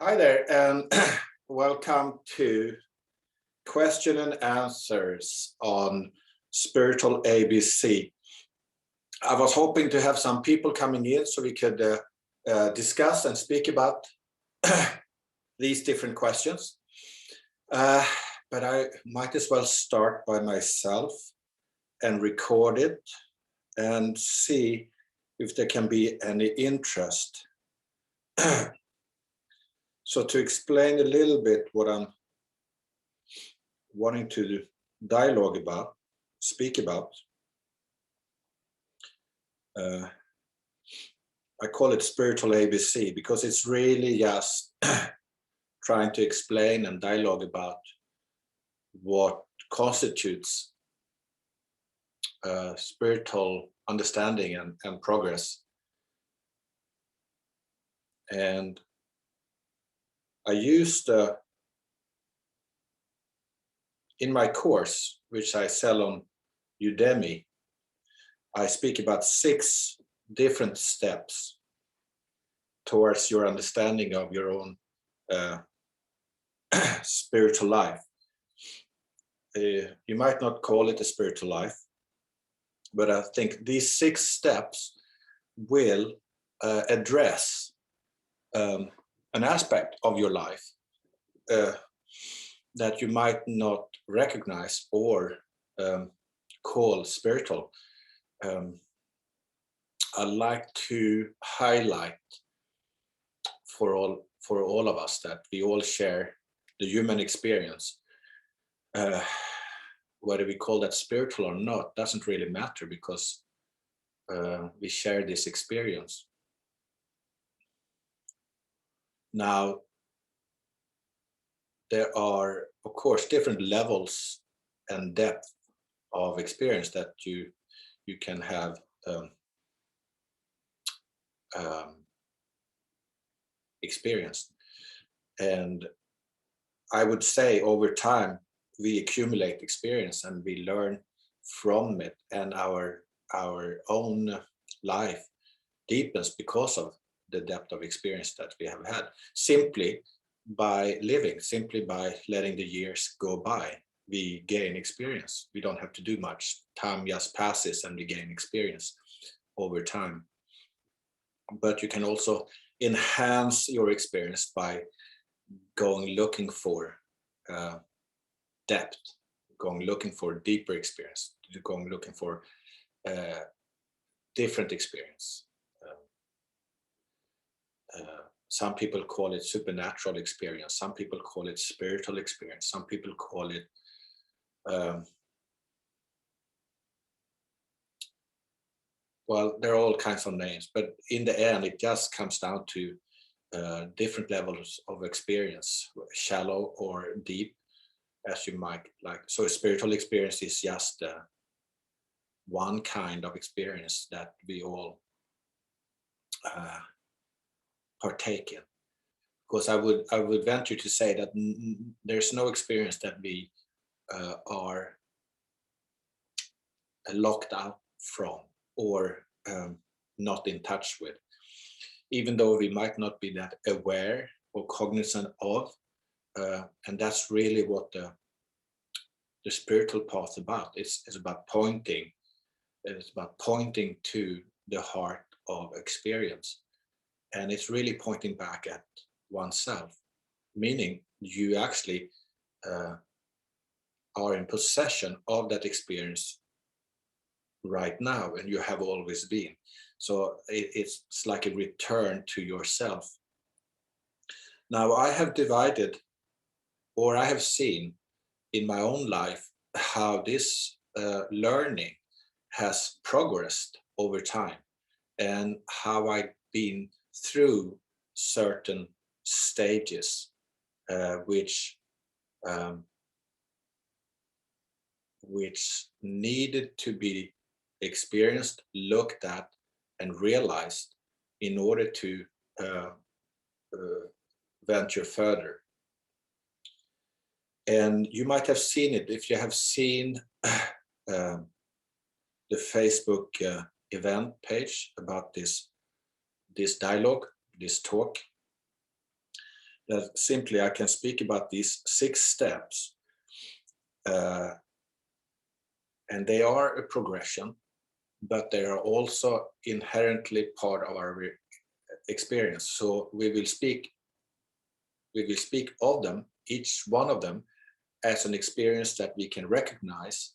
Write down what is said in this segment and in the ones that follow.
Hi there, and welcome to question and answers on spiritual ABC. I was hoping to have some people coming in so we could discuss and speak about these different questions. But I might as well start by myself and record it and see if there can be any interest. So to explain a little bit what I'm wanting to dialogue about, speak about, I call it spiritual ABC because it's really just trying to explain and dialogue about what constitutes spiritual understanding and progress. And I used in my course, which I sell on Udemy, I speak about 6 different steps towards your understanding of your own spiritual life. You might not call it a spiritual life, but I think these 6 steps will address an aspect of your life that you might not recognize or call spiritual. I like to highlight for all of us that we all share the human experience. Whether we call that spiritual or not doesn't really matter because we share this experience. Now, there are, of course, different levels and depth of experience that you can have experienced. And I would say over time, we accumulate experience and we learn from it, and our own life deepens because of the depth of experience that we have had. Simply by living, simply by letting the years go by, we gain experience. We don't have to do much. Time just passes and we gain experience over time. But you can also enhance your experience by going looking for depth, going looking for deeper experience, going looking for different experience. Some people call it supernatural experience. Some people call it spiritual experience. Some people call it well, there are all kinds of names, but in the end, it just comes down to different levels of experience, shallow or deep, as you might like. So a spiritual experience is just one kind of experience that we all partake in. Because I would venture to say that there's no experience that we are locked out from or not in touch with, even though we might not be that aware or cognizant of. And that's really what the spiritual path is about. It's about pointing. It's about pointing to the heart of experience, and it's really pointing back at oneself, meaning you actually are in possession of that experience right now, and you have always been. So it's like a return to yourself. Now, I have divided, or I have seen in my own life, how this learning has progressed over time, and how I've been through certain stages which needed to be experienced, looked at, and realized in order to venture further. And you might have seen it if you have seen the Facebook event page about this dialogue, this talk. that simply I can speak about these 6 steps, and they are a progression, but they are also inherently part of our experience. So we will speak of them, each one of them, as an experience that we can recognize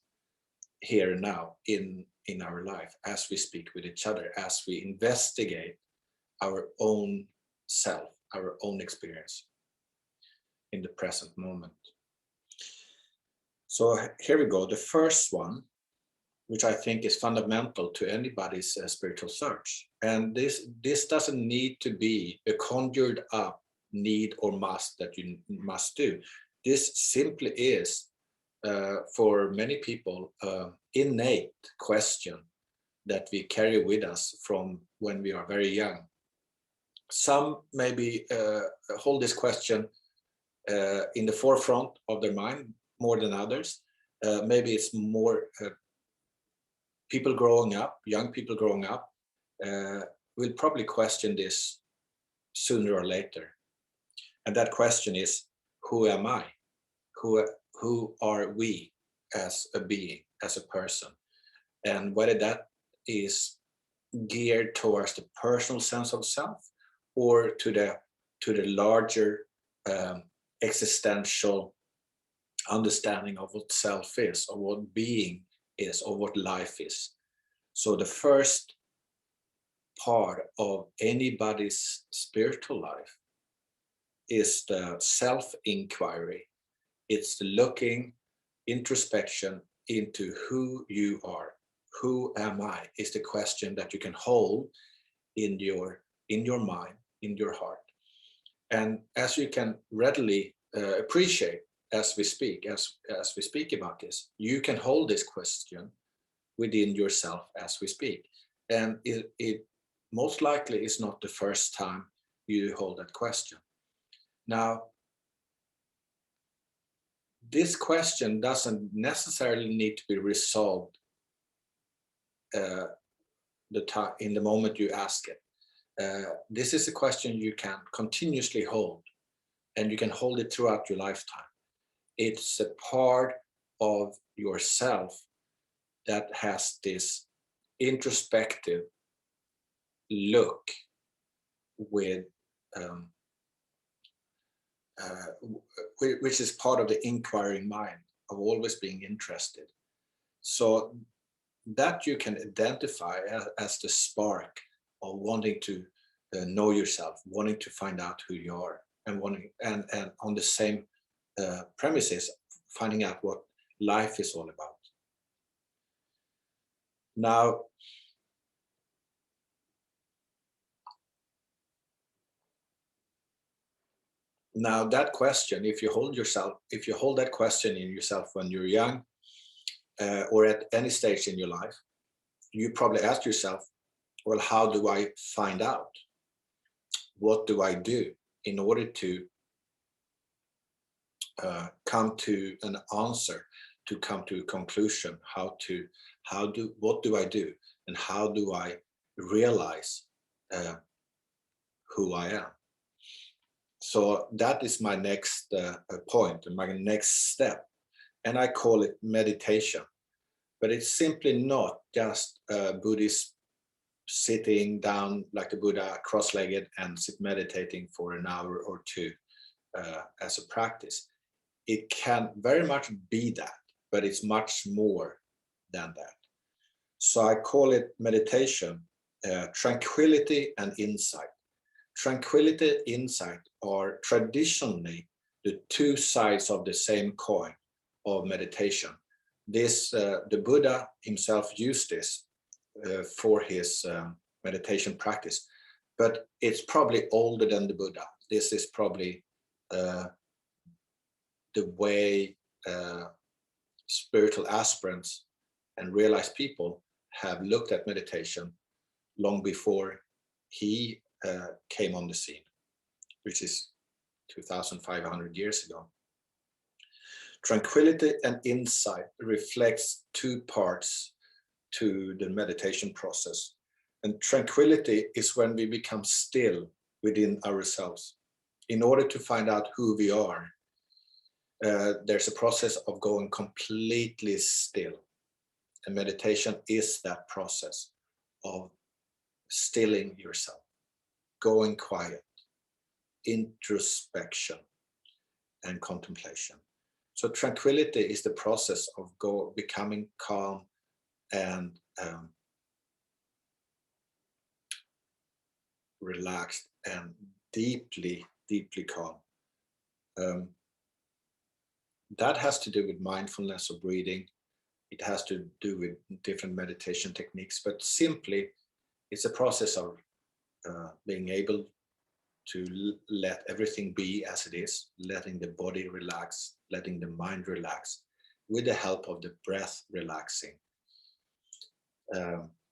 here and now in our life, as we speak with each other, as we investigate our own self, our own experience in the present moment. So here we go. The first one, which I think is fundamental to anybody's spiritual search, and this doesn't need to be a conjured up need or must that you must do. This simply is, for many people, innate question that we carry with us from when we are very young. Some maybe hold this question in the forefront of their mind more than others. Maybe it's more people growing up, young people growing up, will probably question this sooner or later. And that question is, who am I? Who are we as a being, as a person? And whether that is geared towards the personal sense of self, or to the larger existential understanding of what self is, or what being is, or what life is. So the first part of anybody's spiritual life is the self-inquiry. It's the looking, introspection into who you are. Who am I? Is the question that you can hold in your mind, in your heart. And as you can readily appreciate as we speak about this, you can hold this question within yourself as we speak. And it most likely is not the first time you hold that question. Now, this question doesn't necessarily need to be resolved in the moment you ask it. This is a question you can continuously hold, and you can hold it throughout your lifetime. It's a part of yourself that has this introspective look with which is part of the inquiring mind of always being interested. So that you can identify as the spark of wanting to know yourself, wanting to find out who you are, and on the same premises, finding out what life is all about. Now that question, if you hold that question in yourself when you're young, or at any stage in your life, you probably ask yourself, well, how do I find out? What do I do in order to come to an answer, to come to a conclusion? What do I do? And how do I realize who I am? So that is my next point, and my next step. And I call it meditation. But it's simply not just Buddhist sitting down like a Buddha, cross-legged, and meditating for an hour or two as a practice. It can very much be that, but it's much more than that. So I call it meditation, tranquility and insight. Tranquility and insight are traditionally the two sides of the same coin of meditation. This, the Buddha himself used this for his meditation practice, but it's probably older than the Buddha. This is probably the way spiritual aspirants and realized people have looked at meditation long before he came on the scene, which is 2,500 years ago. Tranquility and insight reflects two parts to the meditation process. And tranquility is when we become still within ourselves. in order to find out who we are, there's a process of going completely still. And meditation is that process of stilling yourself, going quiet, introspection, and contemplation. So tranquility is the process of becoming calm and relaxed and deeply, deeply calm. That has to do with mindfulness or breathing. It has to do with different meditation techniques, but simply it's a process of being able to let everything be as it is, letting the body relax, letting the mind relax, with the help of the breath relaxing.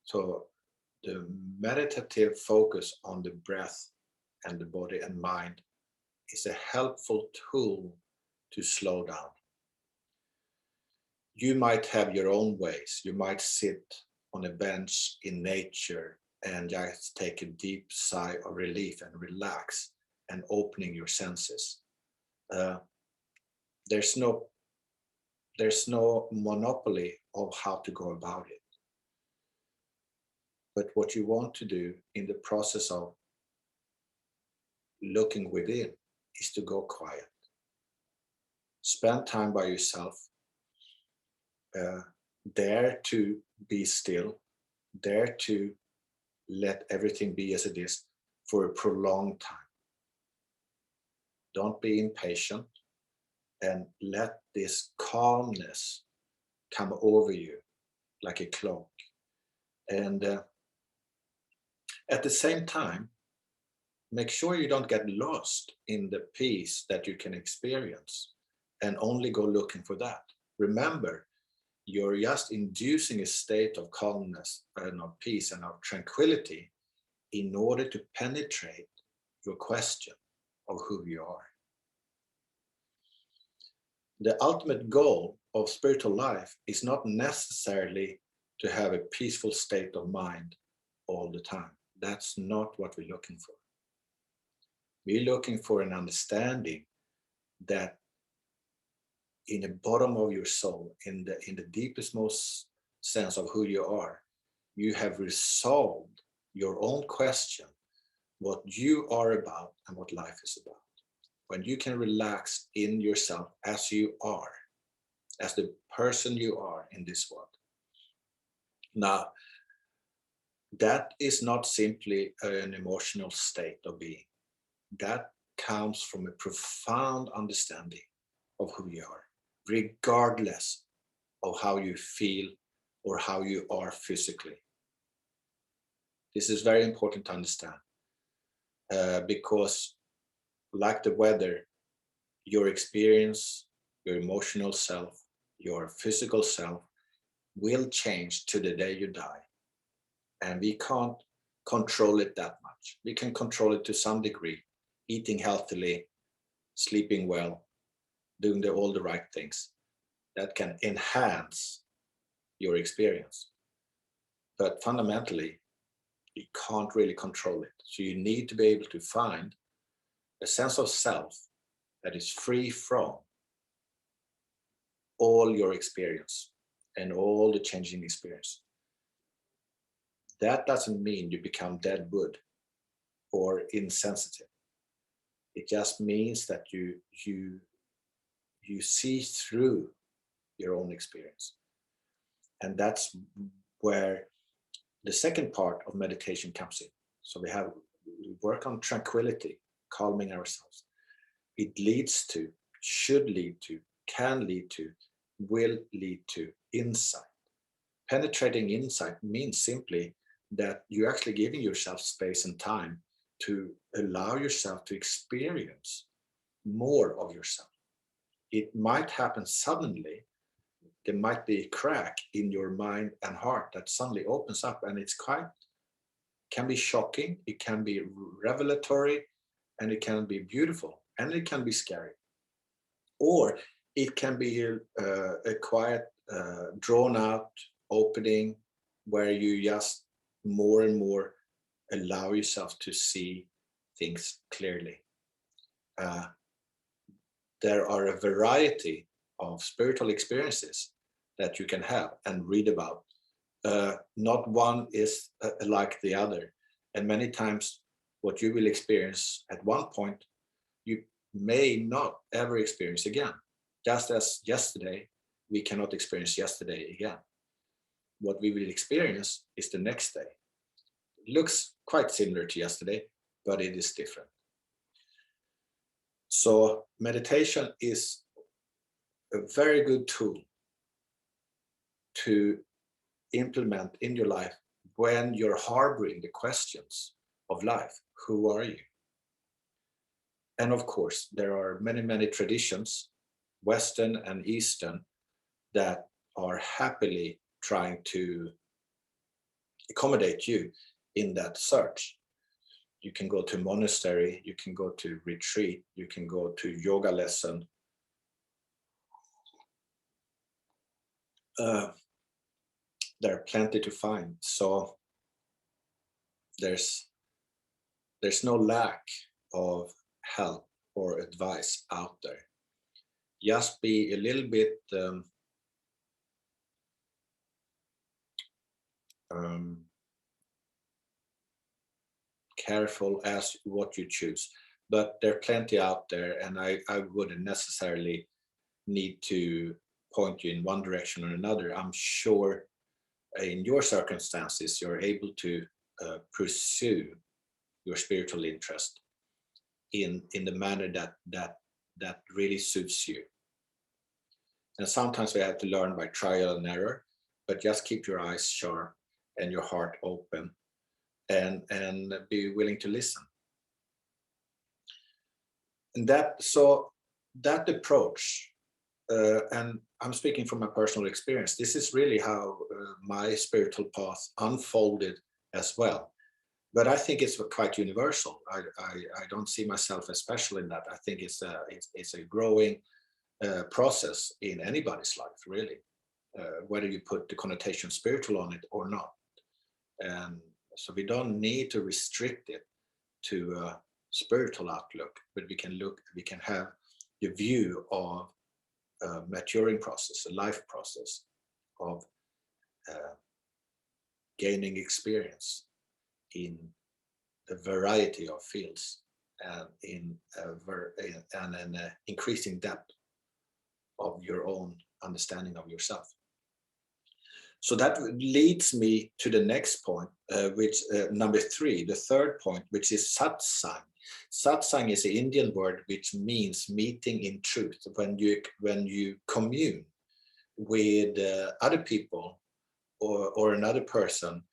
So the meditative focus on the breath and the body and mind is a helpful tool to slow down. You might have your own ways. You might sit on a bench in nature and just take a deep sigh of relief and relax and opening your senses. There's no monopoly of how to go about it. But what you want to do in the process of looking within is to go quiet. Spend time by yourself. Dare to be still. Dare to let everything be as it is for a prolonged time. Don't be impatient, and let this calmness come over you like a cloak. And at the same time, make sure you don't get lost in the peace that you can experience and only go looking for that. Remember, you're just inducing a state of calmness and of peace and of tranquility in order to penetrate your question of who you are. The ultimate goal of spiritual life is not necessarily to have a peaceful state of mind all the time. That's not what we're looking for. We're looking for an understanding that in the bottom of your soul, in the deepest, most sense of who you are, you have resolved your own question, what you are about and what life is about. When you can relax in yourself as you are, as the person you are in this world. Now, that is not simply an emotional state of being. That comes from a profound understanding of who you are, regardless of how you feel or how you are physically. This is very important to understand because, like the weather, your experience, your emotional self, your physical self will change to the day you die. And we can't control it that much. We can control it to some degree, eating healthily, sleeping well, doing all the right things that can enhance your experience. But fundamentally, you can't really control it. So you need to be able to find a sense of self that is free from all your experience and all the changing experience. That doesn't mean you become dead wood or insensitive. It just means that you see through your own experience. And that's where the second part of meditation comes in. So we work on tranquility, calming ourselves. It leads to, should lead to, can lead to, will lead to insight. Penetrating insight means simply that you're actually giving yourself space and time to allow yourself to experience more of yourself. It might happen suddenly. There might be a crack in your mind and heart that suddenly opens up, and can be shocking, it can be revelatory, and it can be beautiful, and it can be scary. Or it can be a quiet, drawn out opening where you just more and more allow yourself to see things clearly. there are a variety of spiritual experiences that you can have and read about. Not one is like the other. And many times what you will experience at one point, you may not ever experience again. Just as yesterday, we cannot experience yesterday again. What we will experience is the next day. It looks quite similar to yesterday, but it is different. So meditation is a very good tool to implement in your life when you're harboring the questions of life. Who are you? And of course, there are many, many traditions, Western and Eastern, that are happily trying to accommodate you in that search. You can go to monastery, you can go to retreat, you can go to yoga lesson. There are plenty to find. So there's no lack of help or advice out there. Just be a little bit careful as what you choose. But there are plenty out there, and I wouldn't necessarily need to point you in one direction or another. I'm sure in your circumstances, you're able to pursue your spiritual interest in the manner that really suits you. And sometimes we have to learn by trial and error, but just keep your eyes sharp and your heart open, and be willing to listen. And that approach, and I'm speaking from my personal experience, this is really how my spiritual path unfolded as well. But I think it's quite universal. I don't see myself as special in that. I think it's a growing process in anybody's life, really, whether you put the connotation spiritual on it or not. And so we don't need to restrict it to a spiritual outlook, but we can have the view of a maturing process, a life process of gaining experience in a variety of fields, and in an increasing depth of your own understanding of yourself. So that leads me to the next point, which number 3, the third point, which is satsang. Satsang is an Indian word which means meeting in truth. When you commune with other people or another person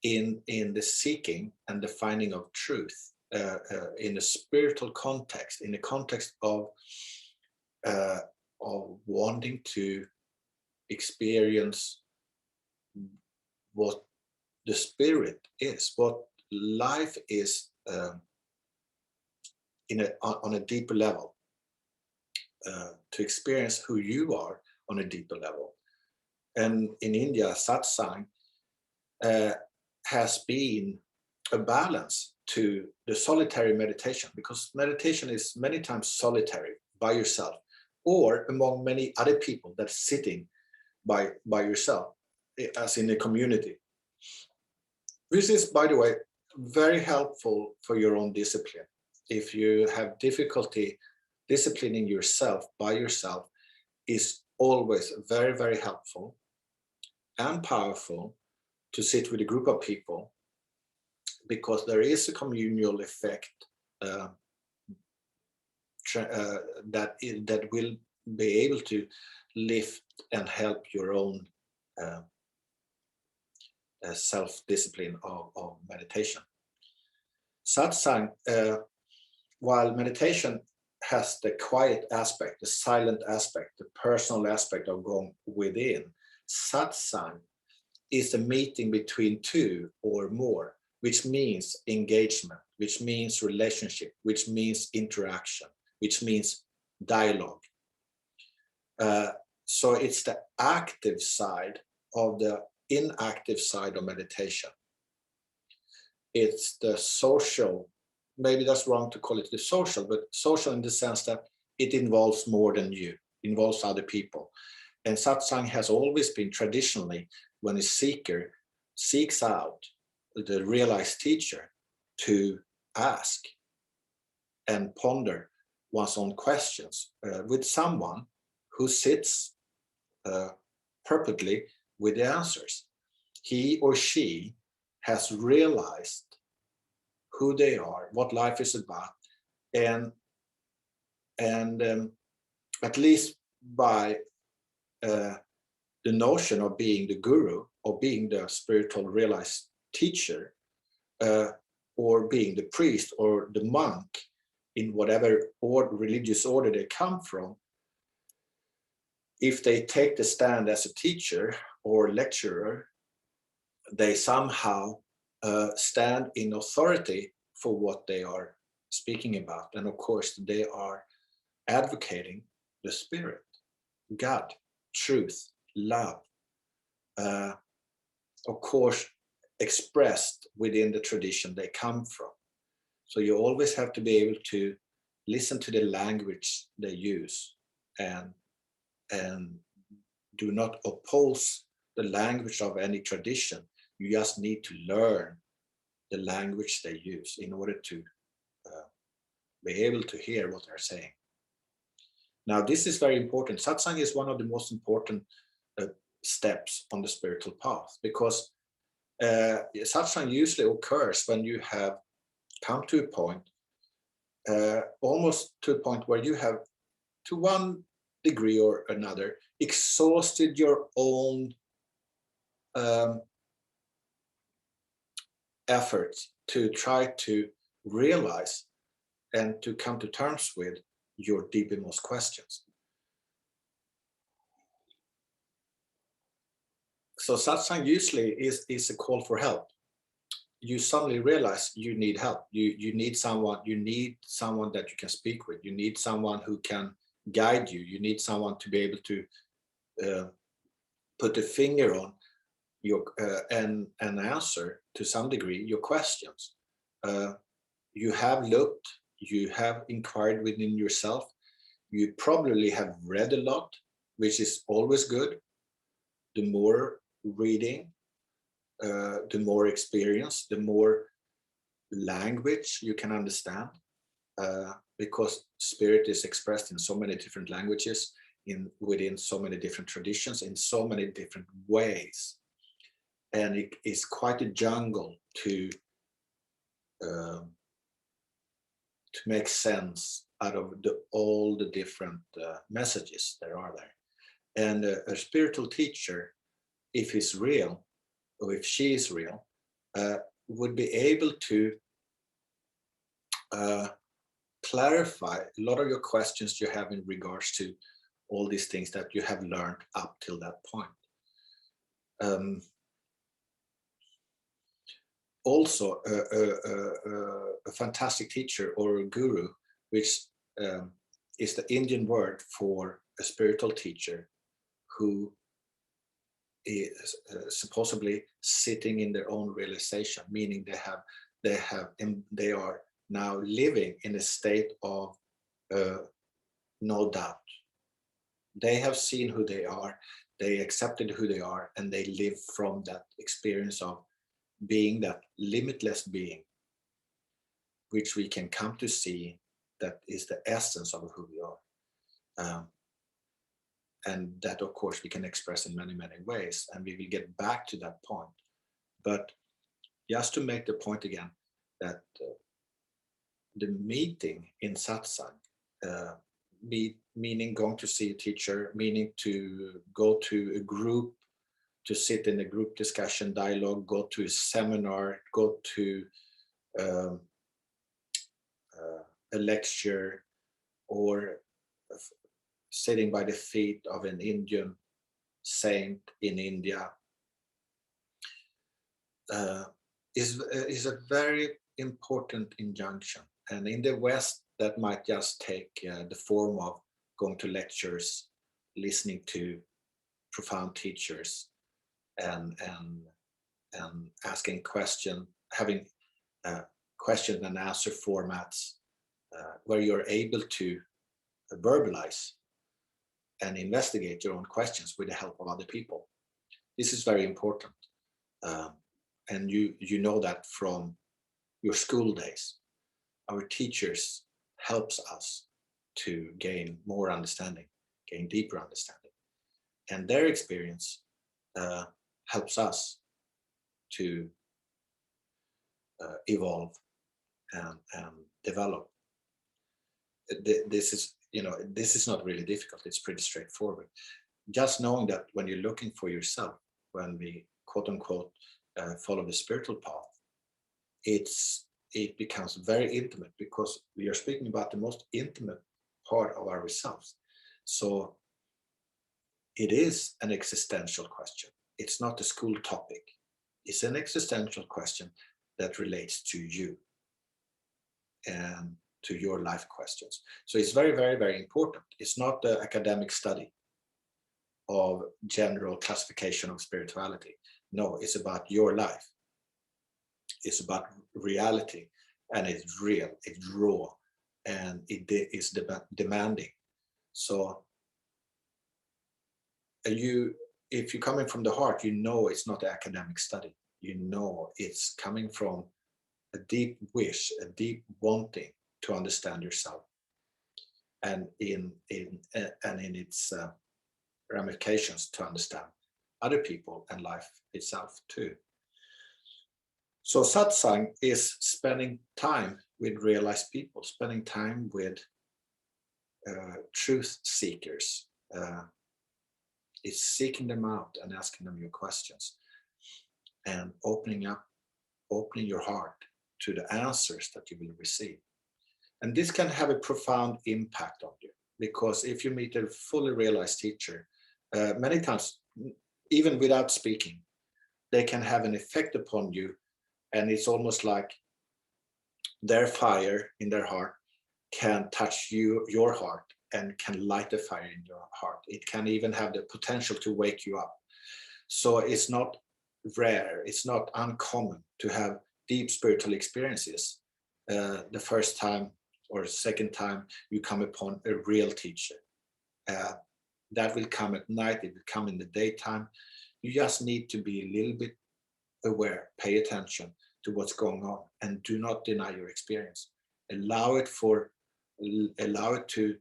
in the seeking and the finding of truth, in a spiritual context, in the context of wanting to experience what the spirit is, what life is, on a deeper level, to experience who you are on a deeper level. And in India, satsang has been a balance to the solitary meditation, because meditation is many times solitary, by yourself, or among many other people that's sitting by yourself, as in a community. This is, by the way, very helpful for your own discipline. If you have difficulty disciplining yourself by yourself, is always very, very helpful and powerful to sit with a group of people, because there is a communal effect that will be able to lift and help your own self-discipline of meditation. Satsang, while meditation has the quiet aspect, the silent aspect, the personal aspect of going within, satsang is a meeting between two or more, which means engagement, which means relationship, which means interaction, which means dialogue. So it's the active side of the inactive side of meditation. It's the social maybe that's wrong to call it the social, but social in the sense that it involves more than you, involves other people. And satsang has always been traditionally when a seeker seeks out the realized teacher to ask and ponder one's own questions with someone who sits perfectly with the answers. He or she has realized who they are, what life is about, and at least by the notion of being the guru or being the spiritual realized teacher, or being the priest or the monk in whatever religious order they come from, if they take the stand as a teacher or lecturer, they somehow stand in authority for what they are speaking about. And of course, they are advocating the spirit, God, truth, love, of course, expressed within the tradition they come from. So you always have to be able to listen to the language they use and do not oppose the language of any tradition. You just need to learn the language they use in order to be able to hear what they're saying. Now, this is very important. Satsang is one of the most important steps on the spiritual path, because satsang usually occurs when you have come to a point, almost to a point where you have, to one degree or another, exhausted your own efforts to try to realize and to come to terms with your deepest questions. So satsang usually is a call for help. You suddenly realize you need help. You need someone that you can speak with. You need someone who can guide you. You need someone to be able to put a finger on your and answer to some degree your questions. You have looked, you have inquired within yourself. You probably have read a lot, which is always good. The more reading, the more experience, the more language you can understand, because spirit is expressed in so many different languages, within so many different traditions, in so many different ways, and it is quite a jungle to make sense out of all the different messages there are there. And a spiritual teacher, if he's real, or if she is real, would be able to clarify a lot of your questions you have in regards to all these things that you have learned up till that point. Also, a fantastic teacher or a guru, which is the Indian word for a spiritual teacher who is supposedly sitting in their own realization, meaning they are now living in a state of no doubt. They have seen who they are, they accepted who they are, and they live from that experience of being that limitless being, which we can come to see that is the essence of who we are. And that, of course, we can express in many, many ways, and we will get back to that point. But just to make the point again, that the meeting in satsang, meaning going to see a teacher, meaning to go to a group, to sit in a group discussion, dialogue, go to a seminar, go to a lecture, or sitting by the feet of an Indian saint in India, is a very important injunction. And in the West, that might just take the form of going to lectures, listening to profound teachers, and asking questions, having question and answer formats where you're able to verbalize and investigate your own questions with the help of other people. This is very important. And you know that from your school days. Our teachers helps us to gain more understanding, gain deeper understanding. And their experience helps us to evolve and develop. This is, this is not really difficult. It's pretty straightforward. Just knowing that when you're looking for yourself, when we quote unquote follow the spiritual path, it becomes very intimate, because we are speaking about the most intimate part of ourselves. So it is an existential question. It's not a school topic. It's an existential question that relates to you and to your life questions. So it's very, very, very important. It's not the academic study of general classification of spirituality. No, it's about your life. It's about reality, and it's real, it's raw, and it is demanding. So if you're coming from the heart, it's not an academic study. It's coming from a deep wish, a deep wanting to understand yourself, and in its ramifications to understand other people and life itself too. So satsang is spending time with realized people, spending time with truth seekers. It's seeking them out and asking them your questions, and opening your heart to the answers that you will receive. And this can have a profound impact on you, because if you meet a fully realized teacher, many times, even without speaking, they can have an effect upon you. And it's almost like their fire in their heart can touch your heart, and can light the fire in your heart. It can even have the potential to wake you up. So it's not rare, it's not uncommon to have deep spiritual experiences the first time or second time you come upon a real teacher. That will come at night, it will come in the daytime. You just need to be a little bit aware, pay attention to what's going on, and do not deny your experience. Allow it to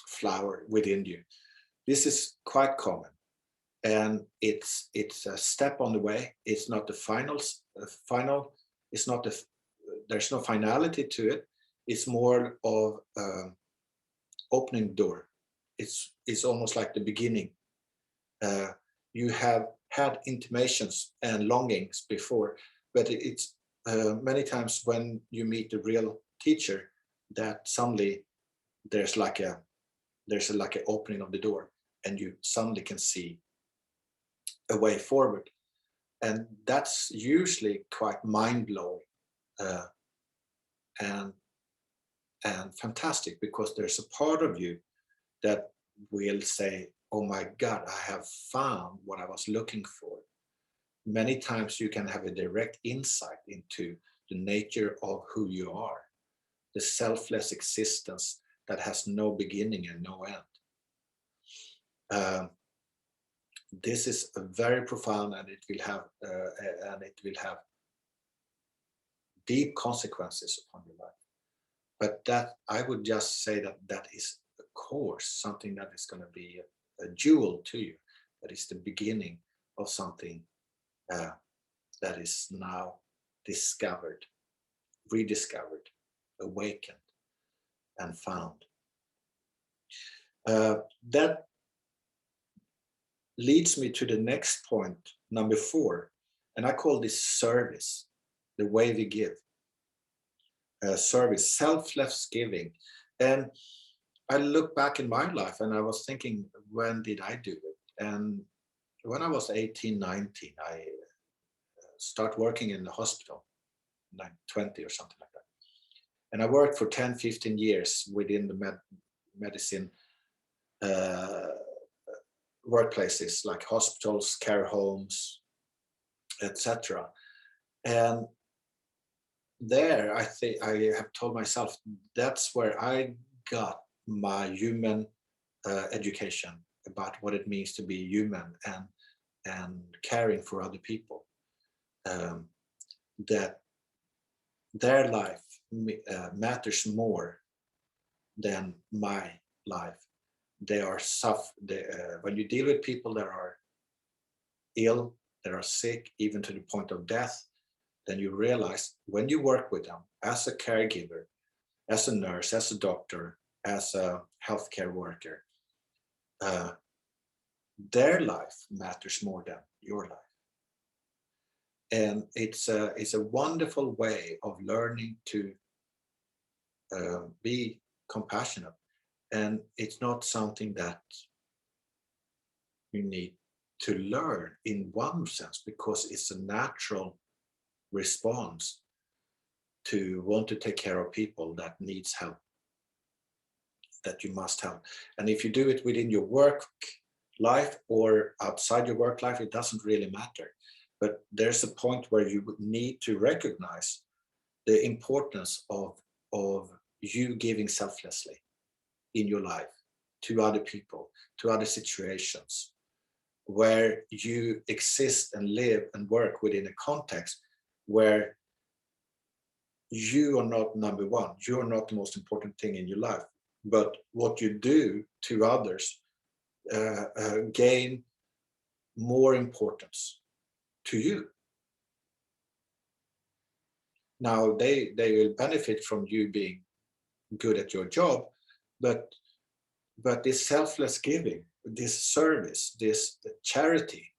flower within you. This is quite common, and it's a step on the way. It's not the final. It's not there's no finality to it. It's more of opening the door. It's almost like the beginning. You have had intimations and longings before, but it's many times when you meet the real teacher that suddenly there's like an opening of the door, and you suddenly can see a way forward, and that's usually quite mind-blowing and fantastic, because there's a part of you that will say, oh my God, I have found what I was looking for. Many times you can have a direct insight into the nature of who you are, the selfless existence that has no beginning and no end. This is a very profound, and it will have deep consequences upon your life. But that, I would just say that is a course, something that is going to be a jewel to you. That is the beginning of something that is now discovered, rediscovered, awakened, and found. That leads me to the next point, number 4, and I call this service, the way we give. Service, selfless giving. And I look back in my life and I was thinking, when did I do it? And when I was 18, 19, I started working in the hospital, like 20 or something like that. And I worked for 10, 15 years within the medicine workplaces like hospitals, care homes, etc. And there, I think I have told myself that's where I got my human education about what it means to be human and caring for other people. Um, that their life matters more than my life. They are when you deal with people that are ill, that are sick, even to the point of death, then you realize when you work with them as a caregiver, as a nurse, as a doctor, as a healthcare worker, uh, their life matters more than your life. And it's a wonderful way of learning to be compassionate. And it's not something that you need to learn in one sense, because it's a natural response to want to take care of people that needs help, that you must help. And if you do it within your work life or outside your work life, it doesn't really matter. But there's a point where you need to recognize the importance of you giving selflessly in your life to other people, to other situations, where you exist and live and work within a context where you are not number one, you are not the most important thing in your life, but what you do to others gain more importance to you. Now they will benefit from you being good at your job, but this selfless giving, this service, this charity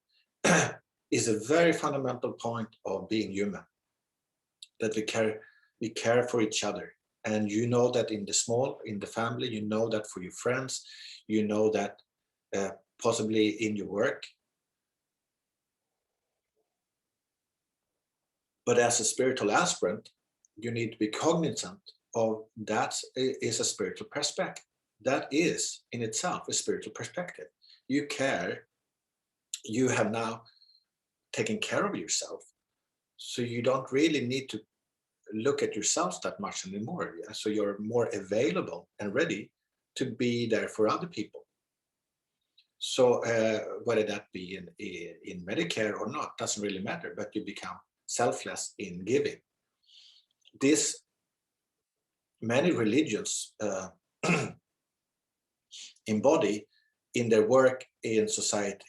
is a very fundamental point of being human, that we care for each other. And you know that in the small, in the family, you know that for your friends, you know that possibly in your work. But as a spiritual aspirant, you need to be cognizant of that is a spiritual perspective. That is in itself a spiritual perspective. You care, you have now taken care of yourself, so you don't really need to look at yourselves that much anymore. Yeah? So you're more available and ready to be there for other people. So whether that be in Medicare or not doesn't really matter, but you become selfless in giving. This many religions embody in their work in society.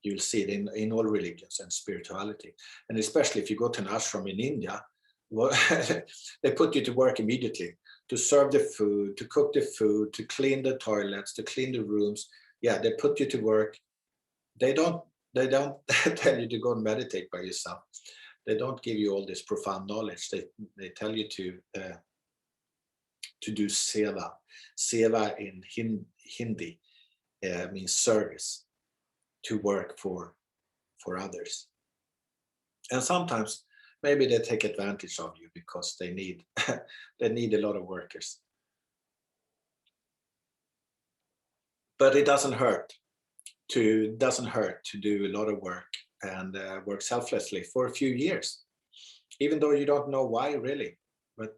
You'll see it in all religions and spirituality. And especially if you go to an ashram in India, well, they put you to work immediately to serve the food, to cook the food, to clean the toilets, to clean the rooms. Yeah, they put you to work. They don't tell you to go and meditate by yourself. They don't give you all this profound knowledge. They tell you to do seva. Seva in Hindi means service, to work for others. And sometimes maybe they take advantage of you because they need they need a lot of workers. But it doesn't hurt to do a lot of work and work selflessly for a few years, even though you don't know why really. But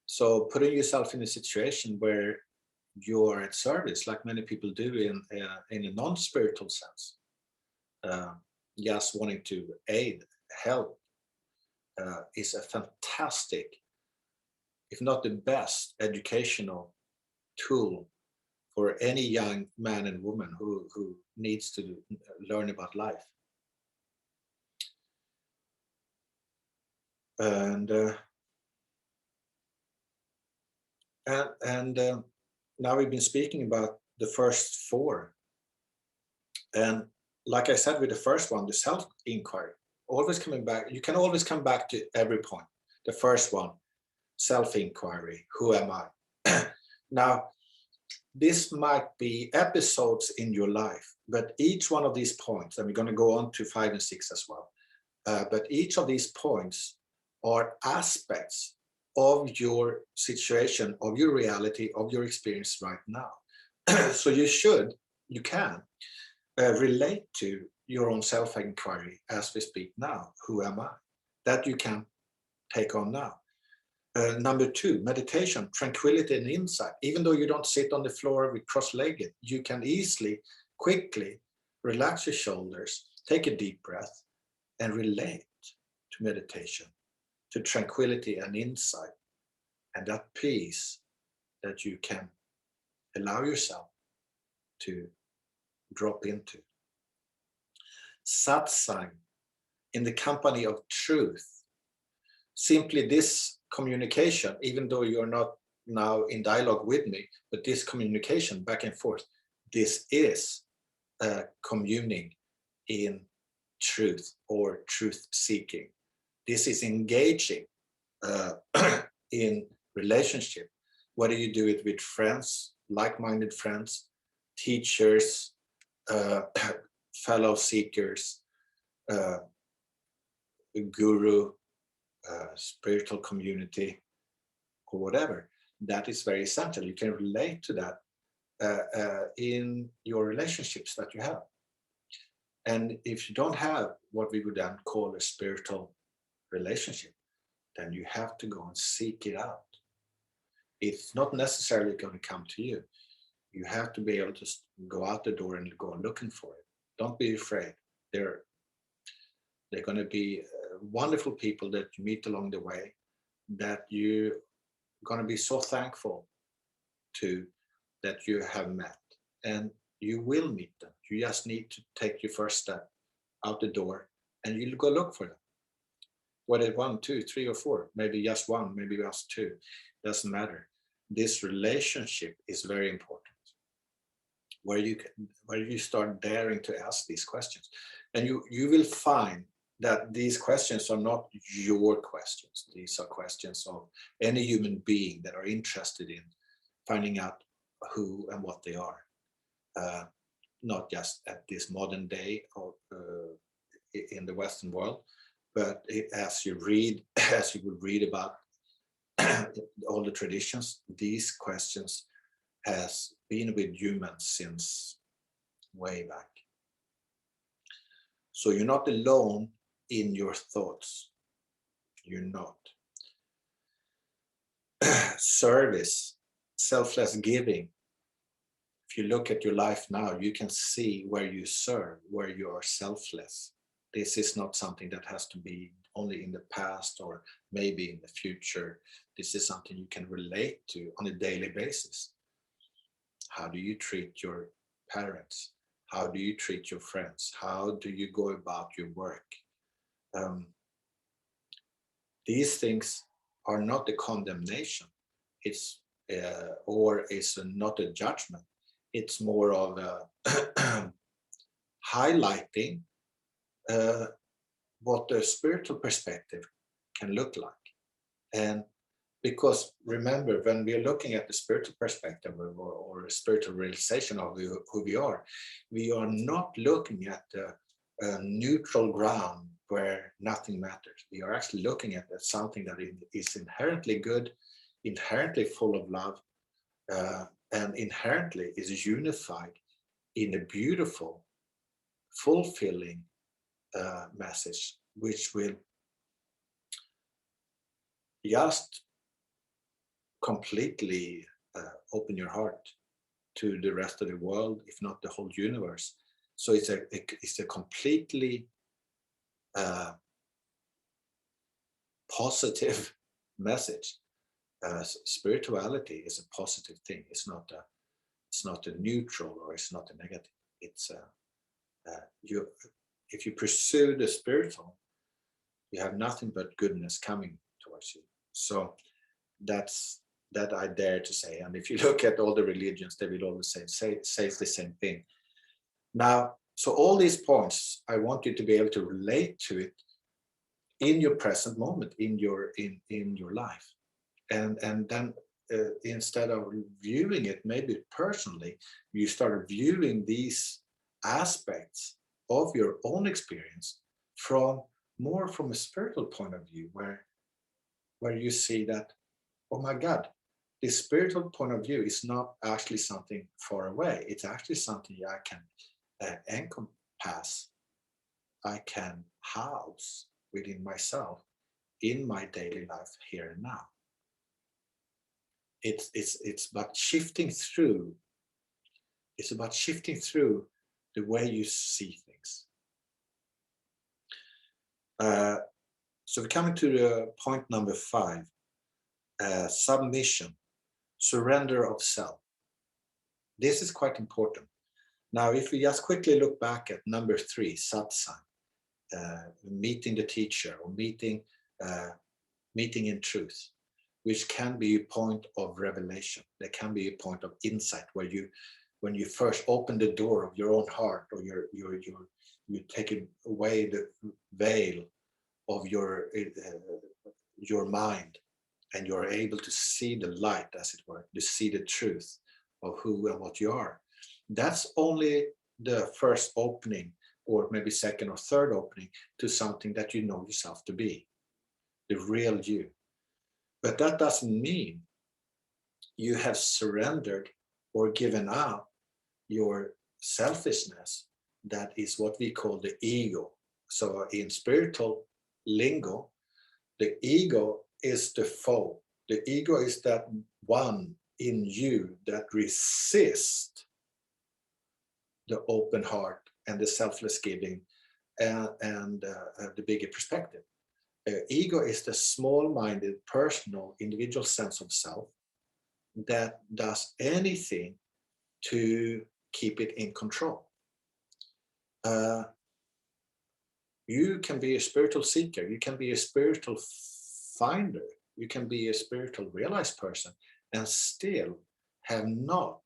so putting yourself in a situation where you are at service, like many people do in a non-spiritual sense, just wanting to aid, help, is a fantastic, if not the best, educational tool for any young man and woman who needs to learn about life. And now we've been speaking about the first four, and like I said with the first one, the self-inquiry, always coming back. You can always come back to every point. The first one, self-inquiry. Who am I? Now, this might be episodes in your life, but each one of these points, and we're going to go on to 5 and 6 as well, but each of these points are aspects of your situation, of your reality, of your experience right now. So you can relate to your own self-inquiry as we speak now. Who am I? that you can take on now. Number 2, meditation, tranquility and insight. Even though you don't sit on the floor with cross-legged, you can easily, quickly relax your shoulders, take a deep breath, and relate to meditation, to tranquility and insight, and that peace that you can allow yourself to drop into. Satsang, in the company of truth. Simply this communication, even though you're not now in dialogue with me, but this communication back and forth, this is communing in truth or truth seeking. This is engaging in relationship, whether you do it with friends, like-minded friends, teachers, fellow seekers, guru, spiritual community, or whatever. That is very essential. You can relate to that in your relationships that you have. And if you don't have what we would then call a spiritual relationship, then you have to go and seek it out. It's not necessarily going to come to you. You have to be able to go out the door and go looking for it. Don't be afraid. They're going to be wonderful people that you meet along the way that you're going to be so thankful to that you have met. And you will meet them. You just need to take your first step out the door and you'll go look for them. Whether 1, 2, 3, or 4, maybe just 1, maybe just 2, doesn't matter. This relationship is very important. Where you start daring to ask these questions. And you will find that these questions are not your questions. These are questions of any human being that are interested in finding out who and what they are. Not just at this modern day or in the Western world, but as you would read about all the traditions, these questions has been with humans since way back. So you're not alone in your thoughts. You're not. Service, selfless giving. If you look at your life now, you can see where you serve, where you are selfless. This is not something that has to be only in the past or maybe in the future. This is something you can relate to on a daily basis. How do you treat your parents? How do you treat your friends? How do you go about your work? These things are not a condemnation. It's not a judgment. It's more of a highlighting what the spiritual perspective can look like. And because remember, when we are looking at the spiritual perspective or a spiritual realization of who we are not looking at the neutral ground where nothing matters. We are actually looking at something that is inherently good, inherently full of love, and inherently is unified in a beautiful, fulfilling message, which will just completely open your heart to the rest of the world, if not the whole universe. So it's a completely positive message. Spirituality is a positive thing. It's not a neutral or it's not a negative. It's if you pursue the spiritual, you have nothing but goodness coming towards you. So that's that I dare to say. And if you look at all the religions, they will always say the same thing. Now, so all these points, I want you to be able to relate to it in your present moment, in your life, and then instead of viewing it maybe personally, you start viewing these aspects of your own experience from a spiritual point of view, where you see that, oh my God, this spiritual point of view is not actually something far away. It's actually something I can encompass, I can house within myself. in my daily life here and now. It's about shifting through. It's about shifting through the way you see things. So we're coming to the point number 5, submission, surrender of self. This is quite important. Now, if we just quickly look back at number 3, satsang, meeting the teacher, or meeting in truth, which can be a point of revelation. There can be a point of insight where when you first open the door of your own heart, or you take away the veil of your mind, and you're able to see the light, as it were, to see the truth of who and what you are. That's only the first opening, or maybe second or third opening, to something that you know yourself to be, the real you. But that doesn't mean you have surrendered or given up your selfishness. That is what we call the ego. So in spiritual lingo, the ego is the foe. The ego is that one in you that resists the open heart and the selfless giving and the bigger perspective. Ego is the small-minded, personal, individual sense of self that does anything to keep it in control. You can be a spiritual seeker, you can be a spiritual finder, you can be a spiritual realized person, and still have not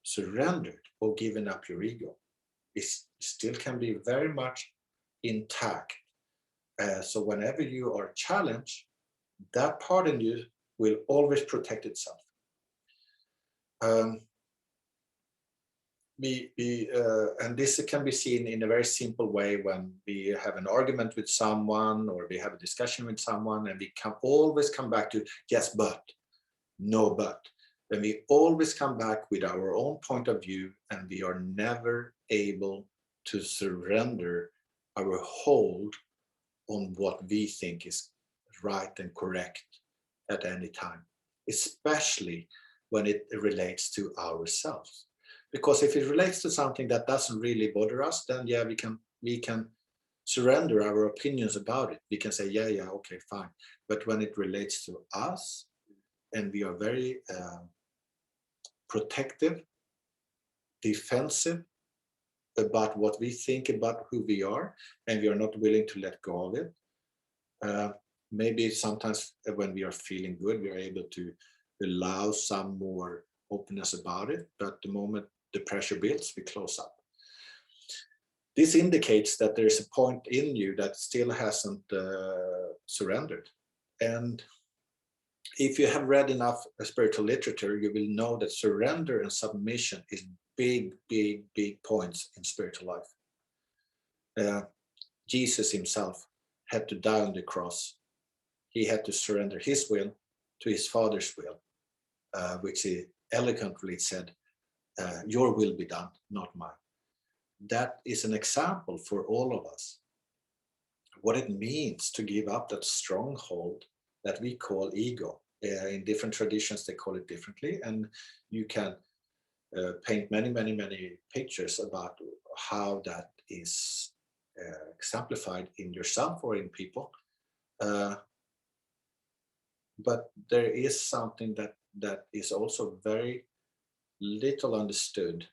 surrendered or given up your ego. It still can be very much intact. So whenever you are challenged, that part in you will always protect itself. And this can be seen in a very simple way when we have an argument with someone, or we have a discussion with someone, and we can always come back to yes, but, no, but. Then we always come back with our own point of view, and we are never able to surrender our hold on what we think is right and correct at any time, especially when it relates to ourselves. Because if it relates to something that doesn't really bother us, then yeah, we can surrender our opinions about it. We can say, yeah, okay, fine. But when it relates to us, and we are very protective, defensive about what we think about who we are, and we are not willing to let go of it. Maybe sometimes when we are feeling good, we are able to allow some more openness about it, but the moment the pressure builds, we close up. This indicates that there is a point in you that still hasn't surrendered. And if you have read enough spiritual literature, you will know that surrender and submission is big points in spiritual life. Jesus himself had to die on the cross. He had to surrender his will to his Father's will, which he eloquently said, your will be done, not mine. That is an example for all of us. What it means to give up that stronghold that we call ego. In different traditions, they call it differently. And you can paint many pictures about how that is exemplified in yourself or in people. But there is something that is also very little understood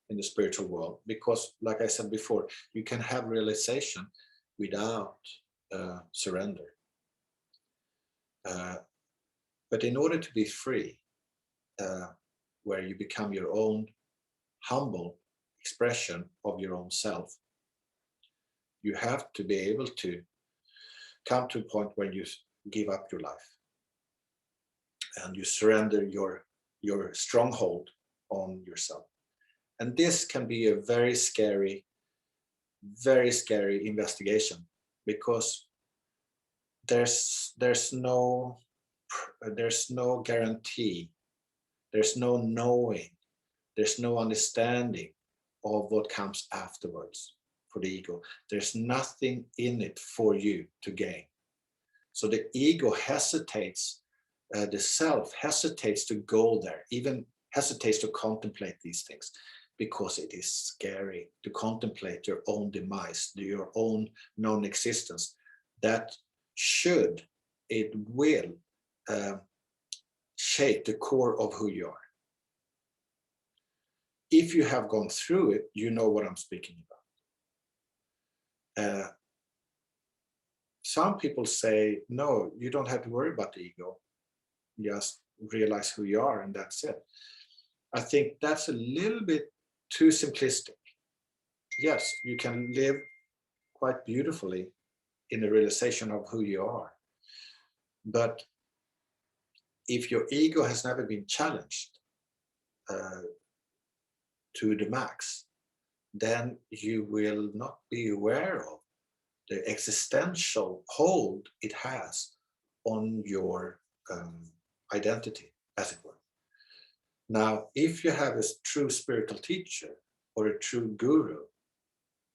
in the spiritual world, because like I said before, you can have realization without surrender. But in order to be free, where you become your own humble expression of your own self, you have to be able to come to a point where you give up your life and you surrender your stronghold on yourself. And this can be a very scary investigation, because there's no guarantee, there's no knowing, there's no understanding of what comes afterwards for the ego. There's nothing in it for you to gain. So the ego hesitates, the self hesitates to go there, even hesitates to contemplate these things, because it is scary to contemplate your own demise, your own non-existence. That it will shape the core of who you are. If you have gone through it, you know what I'm speaking about. Some people say, no, you don't have to worry about the ego. Just realize who you are and that's it. I think that's a little bit too simplistic. Yes, you can live quite beautifully in the realization of who you are. But if your ego has never been challenged to the max, then you will not be aware of the existential hold it has on your identity, as it were. Now, if you have a true spiritual teacher or a true guru,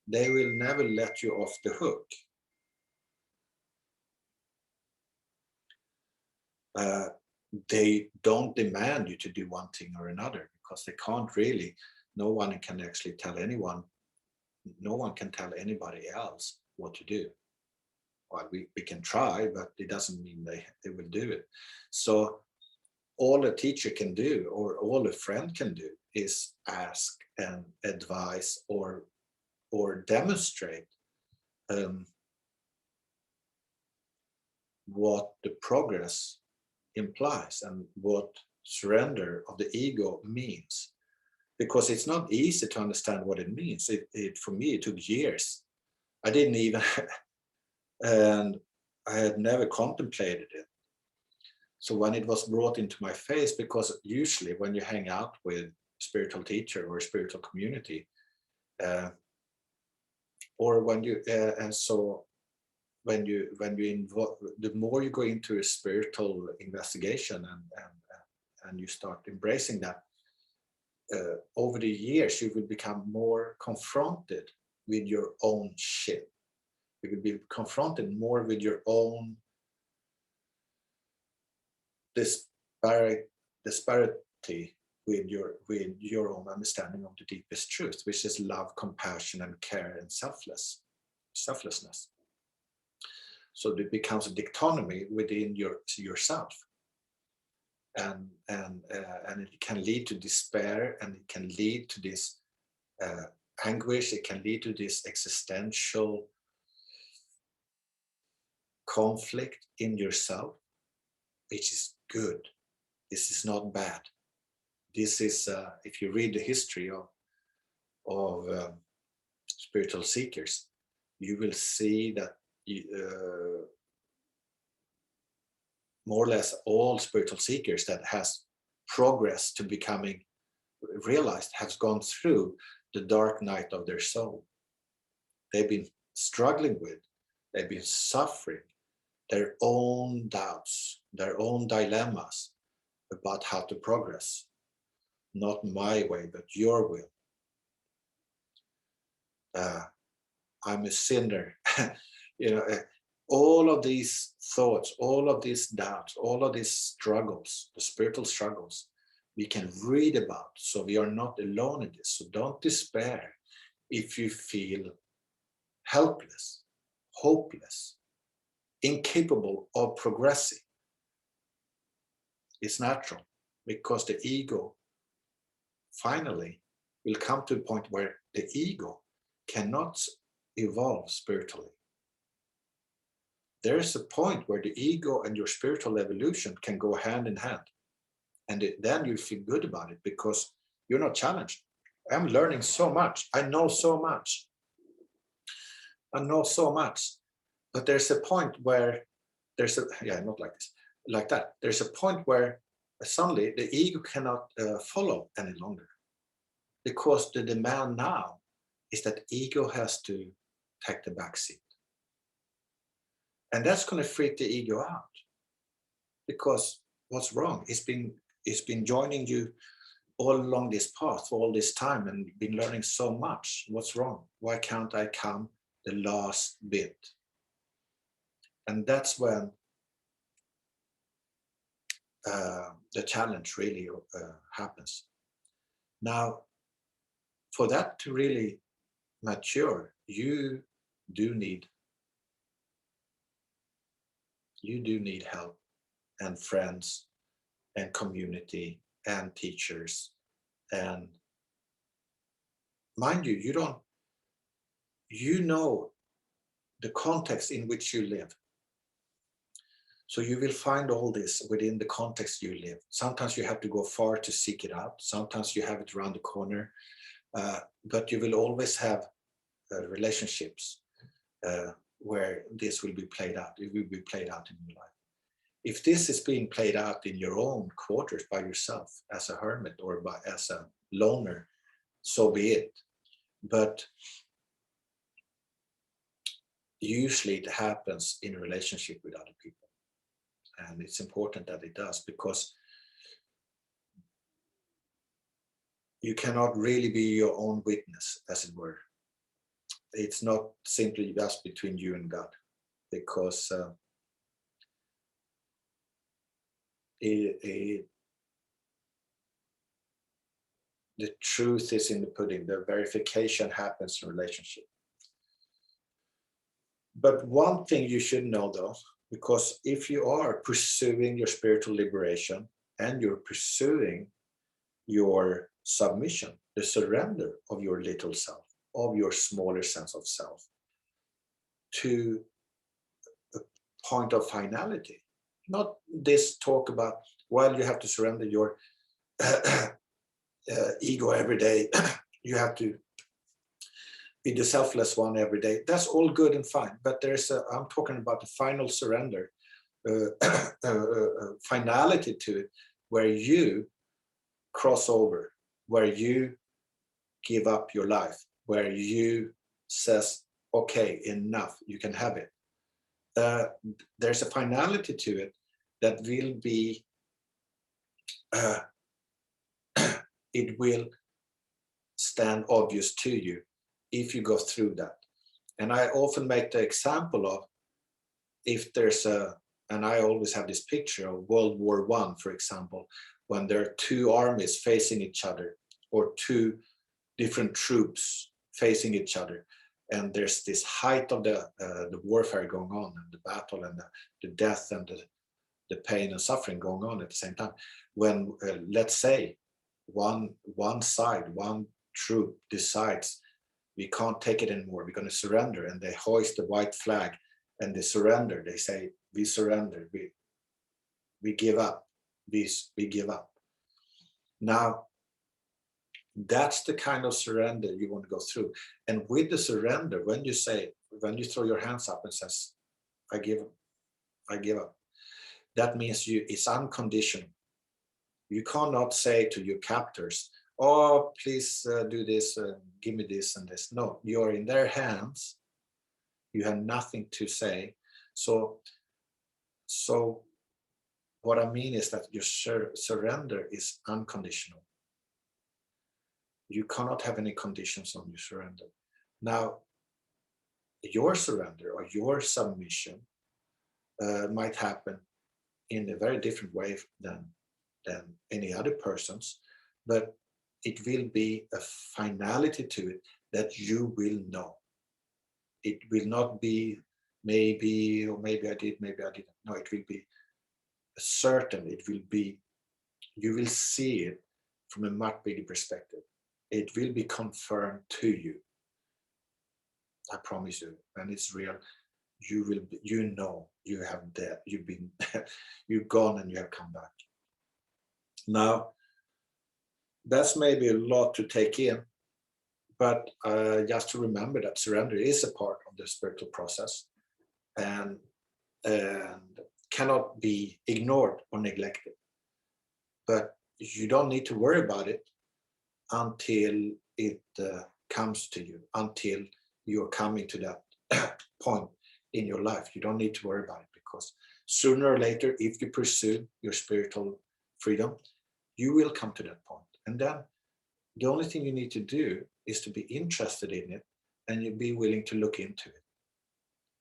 they will never let you off the hook. They don't demand you to do one thing or another, because they can't really. No one can actually tell anyone. No one can tell anybody else what to do. Well, we can try, but it doesn't mean they will do it. So all a teacher can do, or all a friend can do, is ask and advise or demonstrate what the progress implies and what surrender of the ego means. Because it's not easy to understand what it means. For me, it took years. I didn't even, and I had never contemplated it. So when it was brought into my face, because usually when you hang out with a spiritual teacher or a spiritual community, or when you, and so when you involve, the more you go into a spiritual investigation and you start embracing that, over the years, you will become more confronted with your own shit. You will be confronted more with your own disparity with your own understanding of the deepest truth, which is love, compassion, and care, and selflessness. So it becomes a dichotomy within yourself, and it can lead to despair, and it can lead to this anguish. It can lead to this existential conflict in yourself, which is good. This is not bad. This is, if you read the history of spiritual seekers, you will see that more or less all spiritual seekers that has progressed to becoming realized has gone through the dark night of their soul. They've been struggling with, they've been suffering their own doubts, their own dilemmas about how to progress. Not my way, but your will. I'm a sinner. All of these thoughts, all of these doubts, all of these struggles, the spiritual struggles, we can read about. So we are not alone in this. So don't despair if you feel helpless, hopeless, incapable of progressing. It's natural, because the ego finally will come to a point where the ego cannot evolve spiritually. There is a point where the ego and your spiritual evolution can go hand in hand. And then you feel good about it, because you're not challenged. I'm learning so much. I know so much. But there's a point where not like this, like that. There's a point where suddenly the ego cannot follow any longer, because the demand now is that ego has to take the back seat. And that's going to freak the ego out, because what's wrong? It's been joining you all along this path for all this time and been learning so much. What's wrong? Why can't I come the last bit? And that's when the challenge really happens. Now, for that to really mature, do need you do need help and friends and community and teachers. And mind you, you know the context in which you live. So you will find all this within the context you live. Sometimes you have to go far to seek it out. Sometimes you have it around the corner. But you will always have relationships where this will be played out. It will be played out in your life. If this is being played out in your own quarters by yourself as a hermit or as a loner, so be it. But usually it happens in a relationship with other people. And it's important that it does, because you cannot really be your own witness, as it were. It's not simply just between you and God, because the truth is in the pudding. The verification happens in relationship. But one thing you should know, though, because if you are pursuing your spiritual liberation and you're pursuing your submission, the surrender of your little self, of your smaller sense of self, to a point of finality, not this talk about, well, you have to surrender your ego every day. You have to be the selfless one every day. That's all good and fine. But I'm talking about the final surrender, finality to it, where you cross over, where you give up your life, where you says, okay, enough, you can have it. There's a finality to it that will be, it will stand obvious to you if you go through that. And I often make the example of, if there's and I always have this picture of World War I, for example, when there are two armies facing each other, or two different troops facing each other, and there's this height of the warfare going on, and the battle, and the death, and the pain and suffering going on at the same time. When let's say one side, one troop decides, we can't take it anymore, we're going to surrender, and they hoist the white flag and they surrender. They say, we surrender, we give up, we give up. Now, that's the kind of surrender you want to go through. And with the surrender, when you throw your hands up and says, I give up, that means it's unconditional. You cannot say to your captors, oh, please do this, give me this and this. No, you are in their hands. You have nothing to say. So what I mean is that your surrender is unconditional. You cannot have any conditions on your surrender. Now, your surrender or your submission might happen in a very different way than any other person's, but it will be a finality to it that you will know. It will not be maybe, or maybe I did, maybe I didn't. No, it will be certain. It will be, you will see it from a much bigger perspective. It will be confirmed to you. I promise you, and it's real. You will be, you have there, you've been, you've gone and you have come back. Now, that's maybe a lot to take in, but just to remember that surrender is a part of the spiritual process, and cannot be ignored or neglected. But you don't need to worry about it until it comes to you, until you're coming to that point in your life. You don't need to worry about it, because sooner or later, if you pursue your spiritual freedom, you will come to that point. And then the only thing you need to do is to be interested in it, and you be willing to look into it.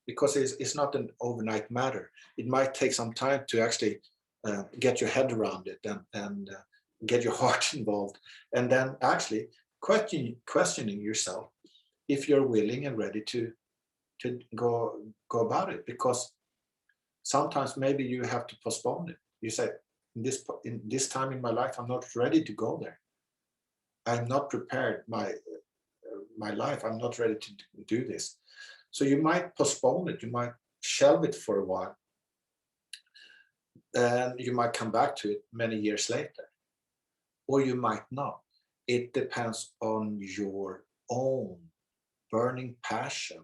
Because it's not an overnight matter. It might take some time to actually get your head around it, and get your heart involved, and then actually questioning yourself if you're willing and ready to go about it. Because sometimes maybe you have to postpone it. You say, in this time in my life, I'm not ready to go there. I'm not prepared. My life, I'm not ready to do this. So you might postpone it. You might shelve it for a while, and you might come back to it many years later, or you might not. It depends on your own burning passion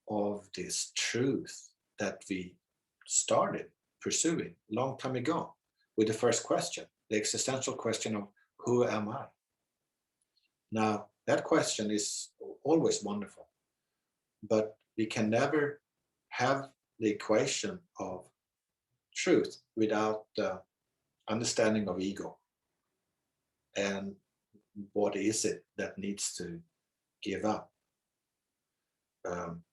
of this truth that we started pursuing a long time ago with the first question, the existential question of who am I? Now, that question is always wonderful, but we can never have the equation of truth without the understanding of ego, and what is it that needs to give up. Um,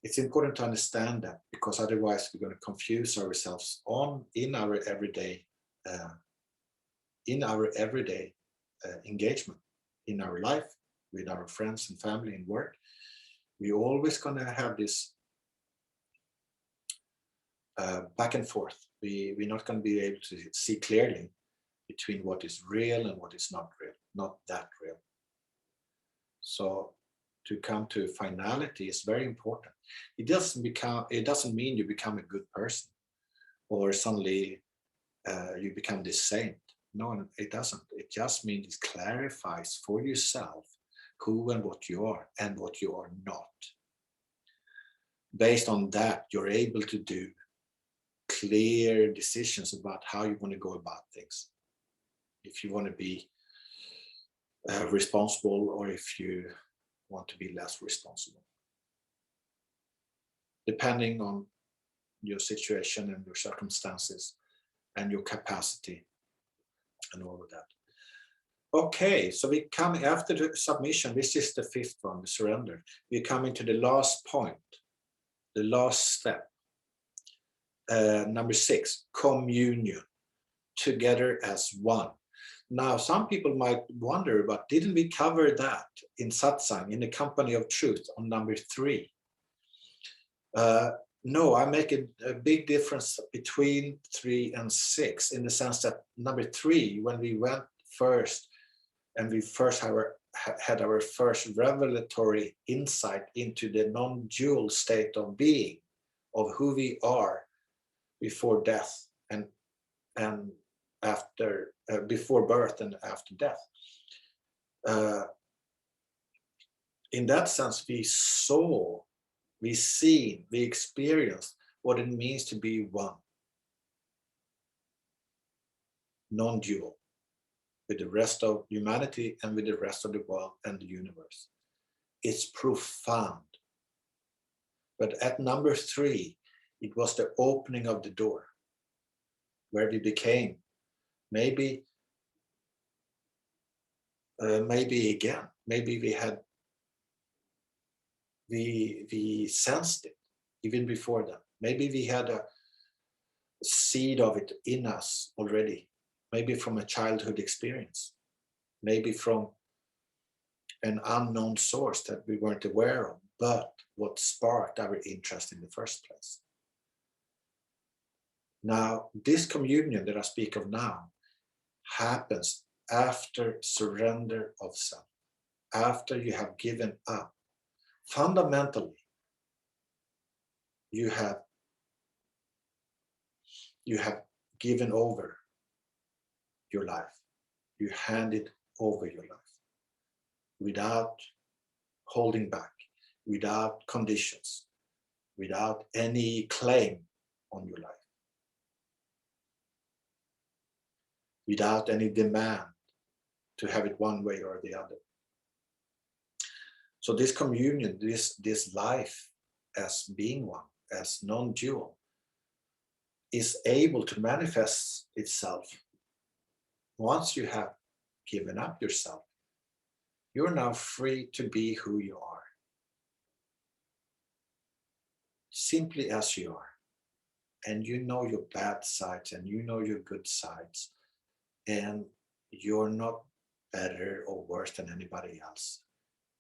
it's important to understand that, because otherwise we're going to confuse ourselves in our everyday uh, engagement in our life with our friends and family and work. We're always going to have this back and forth. We're not going to be able to see clearly between what is real and what is not real, not that real. So to come to finality is very important. It doesn't mean you become a good person, or suddenly you become this saint. No, it doesn't. It just means it clarifies for yourself who and what you are and what you are not. Based on that, you're able to do clear decisions about how you want to go about things. If you want to be responsible, or if you want to be less responsible, depending on your situation and your circumstances and your capacity and all of that. Okay, so we come after the submission. This is the fifth one, the surrender. We're coming to the last point, the last step. Number 6, communion, together as one. Now, some people might wonder, but didn't we cover that in Satsang, in the company of truth, on number 3? No, I make a big difference between 3 and 6, in the sense that number 3, when we went first, and we first had our first revelatory insight into the non-dual state of being, of who we are before death and after, before birth and after death. In that sense, we saw, we seen, we experienced what it means to be one, non-dual, with the rest of humanity and with the rest of the world and the universe. It's profound. But at number 3, it was the opening of the door, where we became, maybe again, maybe we sensed it even before that. Maybe we had a seed of it in us already, maybe from a childhood experience, maybe from an unknown source that we weren't aware of, but what sparked our interest in the first place. Now, this communion that I speak of now happens after surrender of self, after you have given up. Fundamentally, you have given over your life. You handed over your life without holding back, without conditions, without any claim on your life, without any demand to have it one way or the other. So this communion, this life as being one, as non-dual, is able to manifest itself once you have given up yourself. You're now free to be who you are. simply as you are. And you know your bad sides and you know your good sides. And you're not better or worse than anybody else.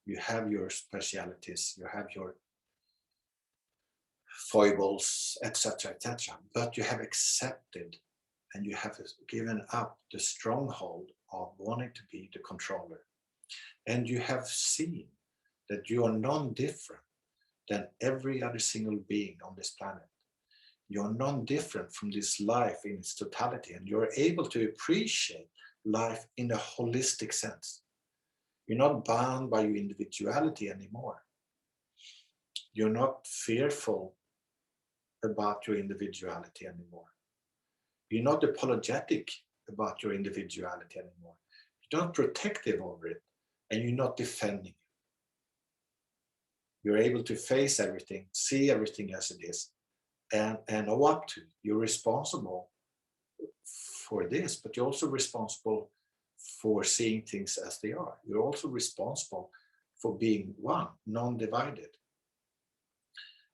You have your specialities, you have your foibles, etc., etc. But you have accepted and you have given up the stronghold of wanting to be the controller. And you have seen that you are non-different than every other single being on this planet. You're non-different from this life in its totality, and you're able to appreciate life in a holistic sense. You're not bound by your individuality anymore. You're not fearful about your individuality anymore. You're not apologetic about your individuality anymore. You're not protective over it, and you're not defending it. You're able to face everything, see everything as it is, and owe up to it. You're responsible for this, but you're also responsible for seeing things as they are. You're also responsible for being one, non-divided.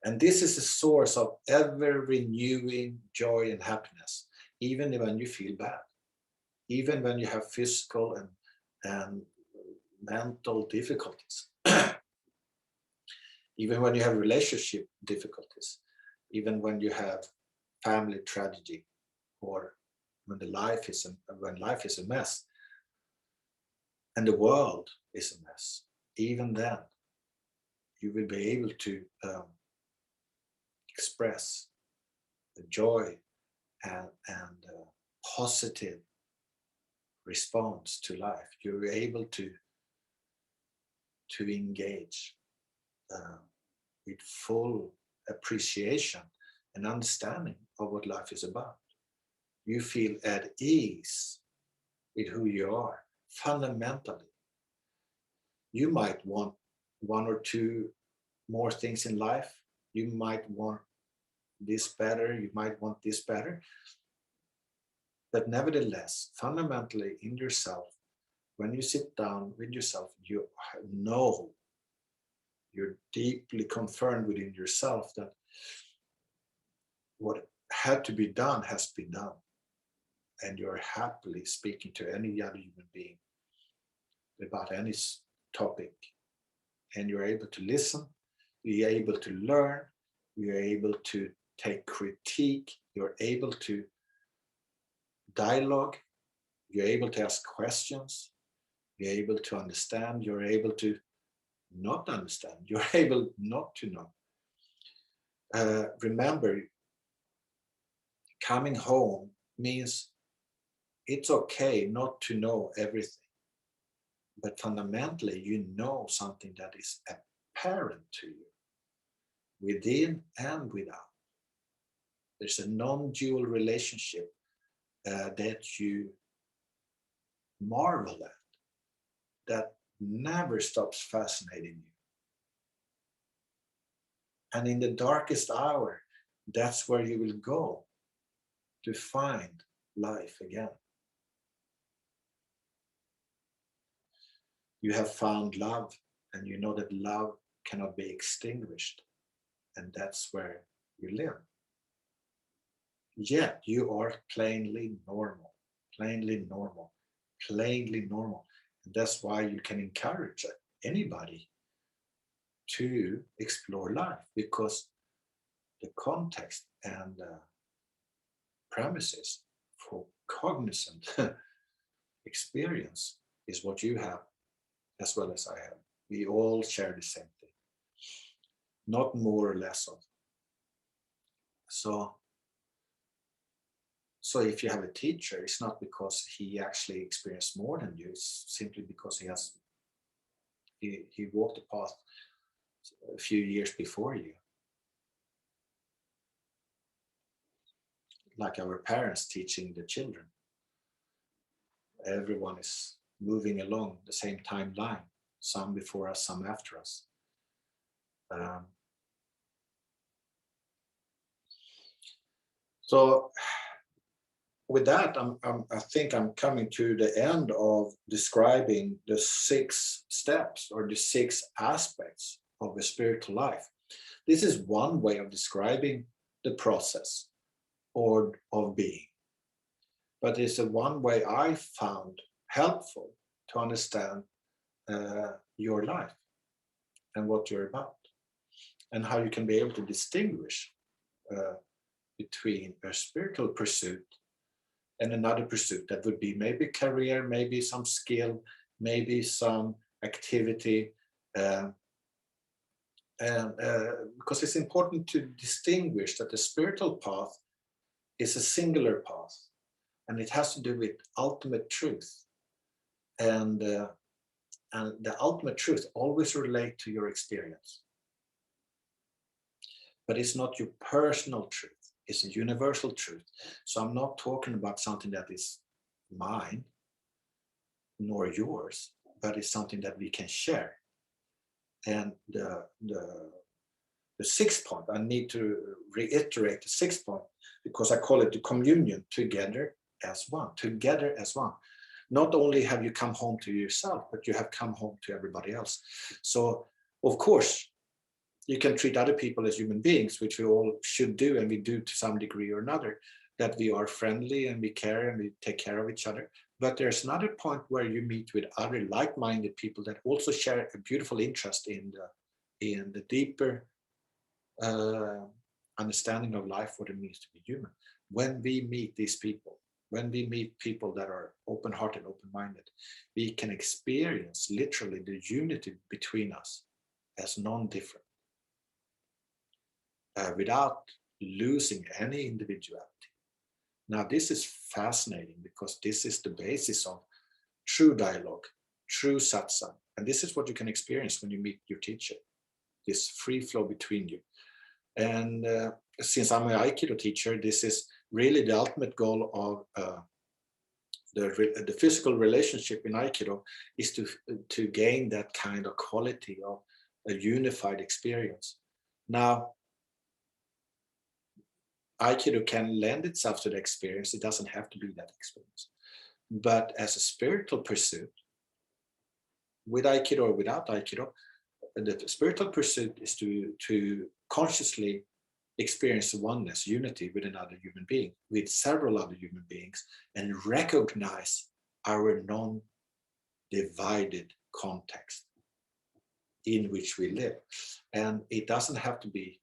And this is a source of ever-renewing joy and happiness, even when you feel bad, even when you have physical and mental difficulties, even when you have relationship difficulties, even when you have family tragedy, or when life is a mess and the world is a mess. Even then, you will be able to express the joy and positive response to life. You're able to engage with full appreciation and understanding of what life is about. You feel at ease with who you are fundamentally. You might want one or two more things in life. You might want this better. You might want this better. But nevertheless, fundamentally in yourself, when you sit down with yourself, you know, you're deeply confirmed within yourself that what had to be done has been done. And you're happily speaking to any other human being about any topic. And you're able to listen, you're able to learn, you're able to take critique, you're able to dialogue, you're able to ask questions, you're able to understand, you're able to not understand, you're able not to know. Remember, coming home means it's okay not to know everything, but fundamentally you know something that is apparent to you, within and without. There's a non-dual relationship that you marvel at, that never stops fascinating you. And in the darkest hour, that's where you will go to find life again. You have found love, and you know that love cannot be extinguished, and that's where you live. Yet you are plainly normal, plainly normal, plainly normal. And that's why you can encourage anybody to explore life, because the context and premises for cognizant experience is what you have as well as I have. We all share the same thing, not more or less of. So if you have a teacher, it's not because he actually experienced more than you, it's simply because he walked the path a few years before you. Like our parents teaching the children. Everyone is moving along the same timeline, some before us, some after us. So with that, I think I'm coming to the end of describing the 6 steps or the 6 aspects of a spiritual life. This is one way of describing the process or of being. But it's a one way I found helpful to understand your life and what you're about, and how you can be able to distinguish between a spiritual pursuit and another pursuit that would be maybe career, maybe some skill, maybe some activity. And because it's important to distinguish that the spiritual path is a singular path, and it has to do with ultimate truth. And the ultimate truth always relate to your experience. But it's not your personal truth. It's a universal truth. So I'm not talking about something that is mine, nor yours, but it's something that we can share. And the sixth point, I need to reiterate the sixth point, because I call it the communion, together as one, together as one. Not only have you come home to yourself, but you have come home to everybody else. So, of course, you can treat other people as human beings, which we all should do, and we do to some degree or another, that we are friendly and we care and we take care of each other. But there's another point where you meet with other like-minded people that also share a beautiful interest in the deeper understanding of life, what it means to be human. When we meet these people, when we meet people that are open-hearted, open-minded, we can experience literally the unity between us as non-different, without losing any individuality. Now, this is fascinating, because this is the basis of true dialogue, true satsang. And this is what you can experience when you meet your teacher, this free flow between you. And since I'm an Aikido teacher, this is really the ultimate goal of the physical relationship in Aikido, is to gain that kind of quality of a unified experience. Now, Aikido can lend itself to the experience. It doesn't have to be that experience. But as a spiritual pursuit, with Aikido or without Aikido, the spiritual pursuit is to consciously experience oneness, unity with another human being, with several other human beings, and recognize our non-divided context in which we live. And it doesn't have to be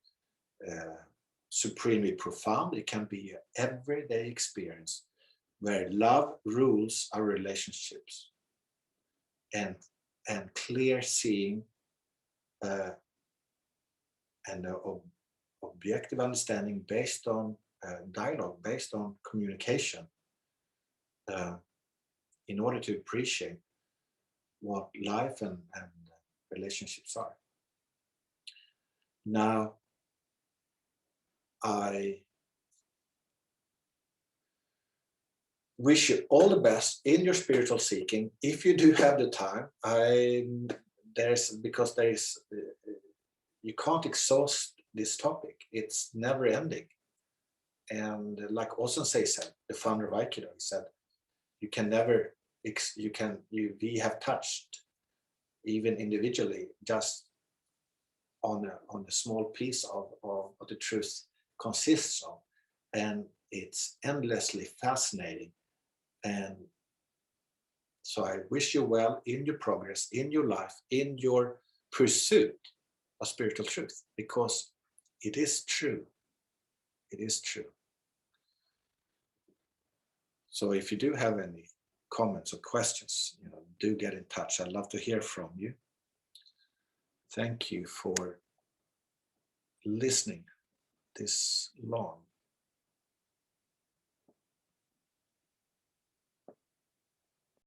supremely profound. It can be an everyday experience where love rules our relationships, and clear seeing and objective understanding based on dialogue, based on communication, in order to appreciate what life and relationships are. Now, I wish you all the best in your spiritual seeking. If you do have the time, you can't exhaust this topic. It's never ending. And like Osensei said, the founder of Aikido, he said, we have touched, even individually, just on a small piece of what the truth consists of. And it's endlessly fascinating. And so I wish you well in your progress, in your life, in your pursuit of spiritual truth, because it is true. It is true. So if you do have any comments or questions, do get in touch. I'd love to hear from you. Thank you for listening this long.